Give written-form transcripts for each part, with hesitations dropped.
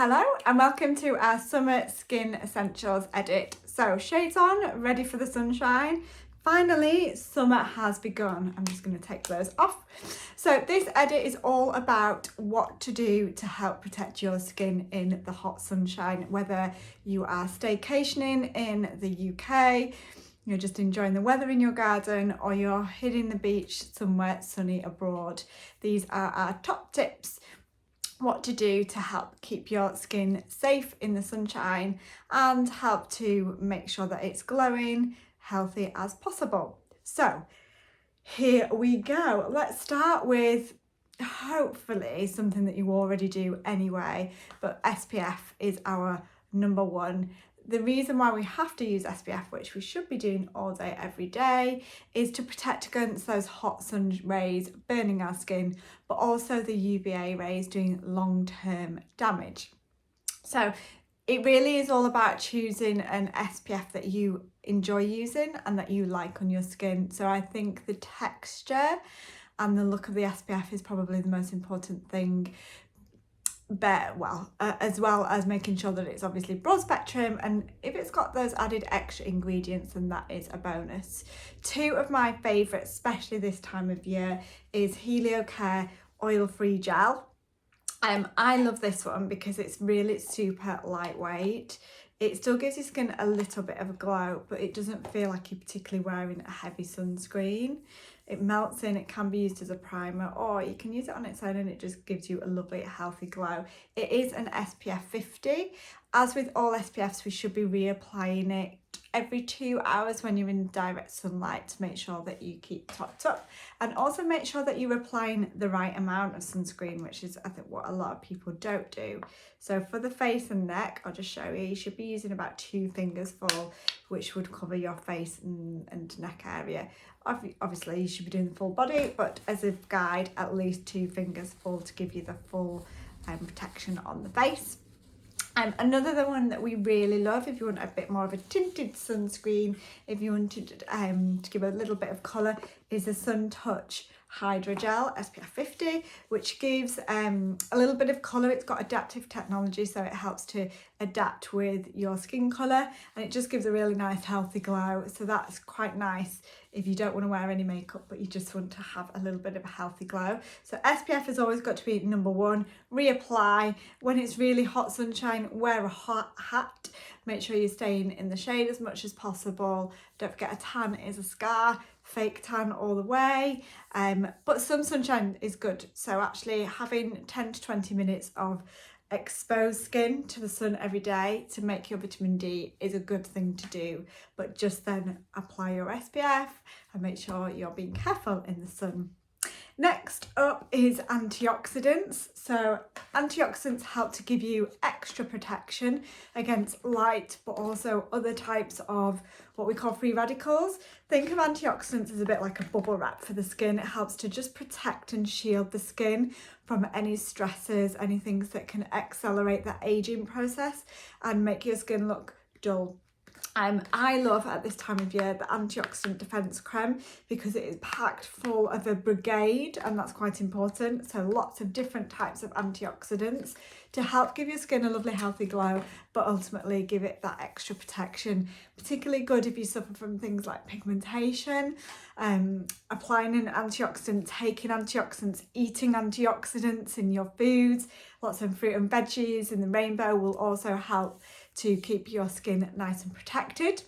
Hello and welcome to our Summer Skin Essentials edit. So shades on, ready for the sunshine. Finally, summer has begun. I'm just going to take those off. So this edit is all about what to do to help protect your skin in the hot sunshine, whether you are staycationing in the UK, you're just enjoying the weather in your garden, or you're hitting the beach somewhere sunny abroad. These are our top tips what to do to help keep your skin safe in the sunshine and help to make sure that it's glowing, healthy as possible. So here we go. Let's start with hopefully something that you already do anyway, but SPF is our number one. The reason why we have to use SPF, which we should be doing all day, every day, is to protect against those hot sun rays burning our skin, but also the UVA rays doing long-term damage. So it really is all about choosing an SPF that you enjoy using and that you like on your skin. So I think the texture and the look of the SPF is probably the most important thing. As well as making sure that it's obviously broad spectrum, and if it's got those added extra ingredients, then that is a bonus. Two of my favourites, especially this time of year, is Helio Care oil-free gel. I love this one because it's really super lightweight. It still gives your skin a little bit of a glow, but it doesn't feel like you're particularly wearing a heavy sunscreen. It melts in, it can be used as a primer, or you can use it on its own and it just gives you a lovely healthy glow. It is an SPF 50. As with all SPFs, we should be reapplying it every 2 hours when you're in direct sunlight to make sure that you keep topped up, and also make sure that you're applying the right amount of sunscreen, which is I think what a lot of people don't do. So for the face and neck, I'll just show you, you should be using about 2 fingers full, which would cover your face and neck area. Obviously you should be doing the full body, but as a guide, at least 2 fingers full to give you the full protection on the face. Another one that we really love, if you want a bit more of a tinted sunscreen, if you wanted to give a little bit of colour, is the Sun Touch Hydrogel SPF 50, which gives a little bit of colour. It's got adaptive technology, so it helps to adapt with your skin colour, and it just gives a really nice healthy glow. So that's quite nice if you don't want to wear any makeup but you just want to have a little bit of a healthy glow. So SPF has always got to be number one. Reapply when it's really hot sunshine. Wear a hot hat. Make sure you're staying in the shade as much as possible. Don't forget, a tan is a scar. Fake tan all the way, but some sunshine is good. So actually having 10 to 20 minutes of exposed skin to the sun every day to make your vitamin D is a good thing to do, but just then apply your SPF and make sure you're being careful in the sun. Next up is antioxidants. So antioxidants help to give you extra protection against light, but also other types of what we call free radicals. Think of antioxidants as a bit like a bubble wrap for the skin. It helps to just protect and shield the skin from any stresses, any things that can accelerate the aging process and make your skin look dull. I love at this time of year the antioxidant defense creme because it is packed full of a brigade, and that's quite important. So lots of different types of antioxidants to help give your skin a lovely healthy glow, but ultimately give it that extra protection. Particularly good if you suffer from things like pigmentation. Applying an antioxidant, taking antioxidants, eating antioxidants in your foods, lots of fruit and veggies in the rainbow will also help to keep your skin nice and protected.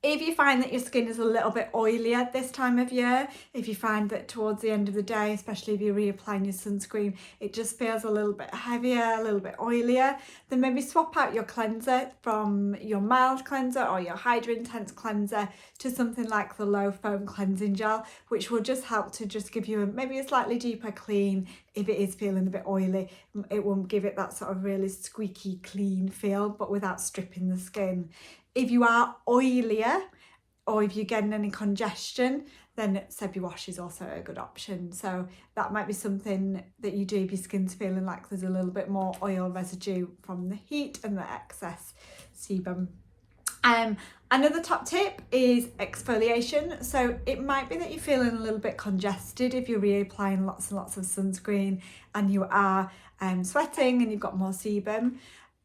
If you find that your skin is a little bit oilier this time of year, if you find that towards the end of the day, especially if you're reapplying your sunscreen, it just feels a little bit heavier, a little bit oilier, then maybe swap out your cleanser from your mild cleanser or your Hydra Intense cleanser to something like the low foam cleansing gel, which will just help to just give you maybe a slightly deeper clean. If it is feeling a bit oily, it won't give it that sort of really squeaky clean feel, but without stripping the skin. If you are oilier, or if you're getting any congestion, then Sebi Wash is also a good option. So that might be something that you do if your skin's feeling like there's a little bit more oil residue from the heat and the excess sebum. Another top tip is exfoliation. So it might be that you're feeling a little bit congested if you're reapplying lots and lots of sunscreen and you are sweating and you've got more sebum.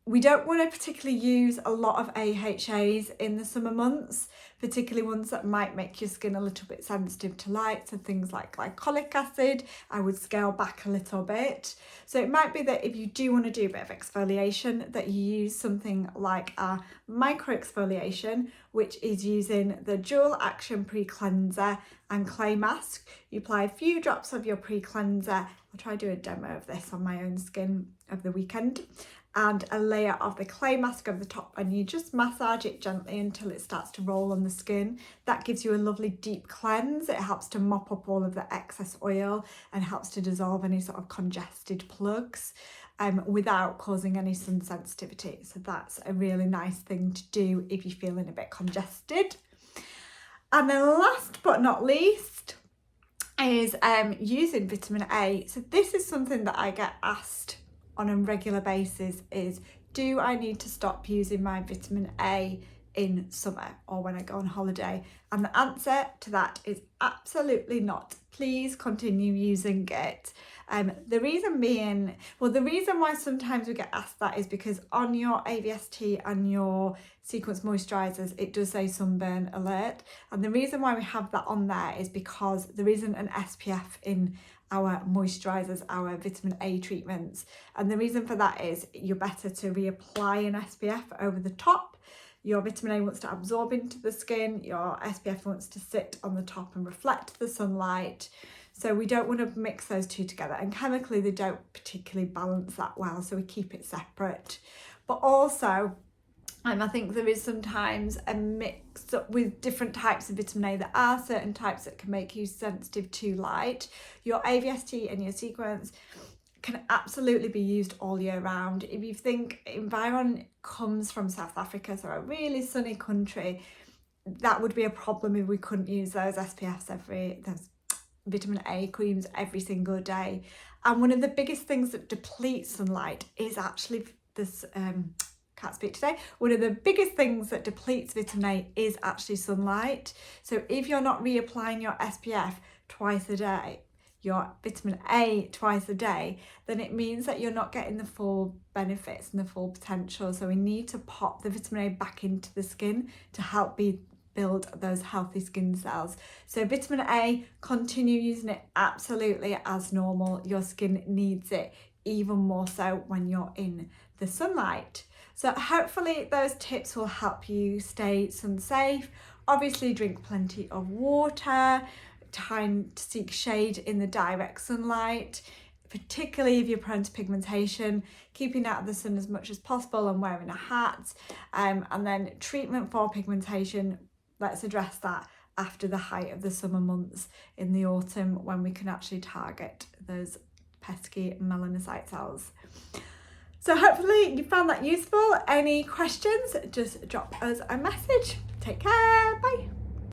We don't want to particularly use a lot of AHAs in the summer months, particularly ones that might make your skin a little bit sensitive to light. So things like glycolic acid, I would scale back a little bit. So it might be that if you do want to do a bit of exfoliation, that you use something like a micro exfoliation, which is using the dual action pre-cleanser and clay mask. You apply a few drops of your pre-cleanser. I'll try to do a demo of this on my own skin over the weekend. And a layer of the clay mask over the top, and you just massage it gently until it starts to roll on the skin. That gives you a lovely deep cleanse. It helps to mop up all of the excess oil and helps to dissolve any sort of congested plugs without causing any sun sensitivity. So that's a really nice thing to do if you're feeling a bit congested. And then last but not least is using vitamin A. So this is something that I get asked on a regular basis, is do I need to stop using my vitamin A in summer or when I go on holiday? And the answer to that is absolutely not. Please continue using it. The reason being, the reason why sometimes we get asked that is because on your AVST and your Sequence moisturisers, it does say sunburn alert. And the reason why we have that on there is because there isn't an SPF in our moisturisers, our vitamin A treatments. And the reason for that is you're better to reapply an SPF over the top. Your vitamin A wants to absorb into the skin, your SPF wants to sit on the top and reflect the sunlight. So we don't want to mix those two together, and chemically they don't particularly balance that well, so we keep it separate. But also, I think there is sometimes a mix up with different types of vitamin A. There are certain types that can make you sensitive to light. Your AVST and your Sequence can absolutely be used all year round. If you think Environ comes from South Africa, so a really sunny country, that would be a problem if we couldn't use those SPFs those vitamin A creams every single day. And one of the biggest things that depletes sunlight is actually this, can't speak today. One of the biggest things that depletes vitamin A is actually sunlight. So if you're not reapplying your SPF twice a day, your vitamin A twice a day, then it means that you're not getting the full benefits and the full potential. So we need to pop the vitamin A back into the skin to help build those healthy skin cells. So vitamin A, continue using it absolutely as normal. Your skin needs it even more so when you're in the sunlight. So hopefully those tips will help you stay sun safe. Obviously drink plenty of water, time to seek shade in the direct sunlight, particularly if you're prone to pigmentation, keeping out of the sun as much as possible and wearing a hat. And then treatment for pigmentation, let's address that after the height of the summer months in the autumn, when we can actually target those pesky melanocyte cells. So hopefully you found that useful. Any questions, just drop us a message. Take care, bye.